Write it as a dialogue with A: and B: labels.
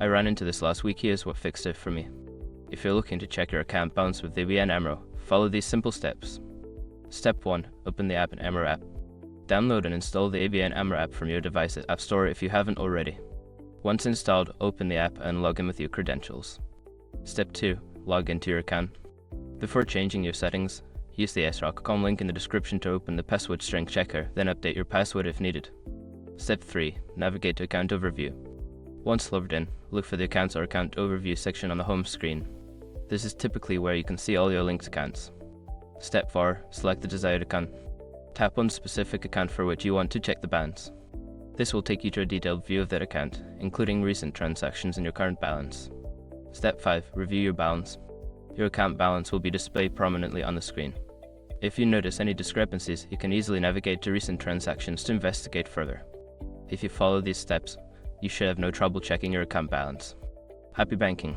A: I ran into this last week. Here's what fixed it for me. If you're looking to check your account balance with ABN AMRO, follow these simple steps. Step 1. Open the ABN AMRO app. Download and install the ABN AMRO app from your device's App Store if you haven't already. Once installed, open the app and log in with your credentials. Step 2. Log into your account. Before changing your settings, use the sroc.com link in the description to open the password strength checker, then update your password if needed. Step 3. Navigate to Account Overview. Once logged in, look for the Accounts or Account Overview section on the home screen. This is typically where you can see all your linked accounts. Step 4. Select the desired account. Tap on the specific account for which you want to check the balance. This will take you to a detailed view of that account, including recent transactions and your current balance. Step 5. Review your balance. Your account balance will be displayed prominently on the screen. If you notice any discrepancies, you can easily navigate to recent transactions to investigate further. If you follow these steps, you should have no trouble checking your account balance. Happy banking!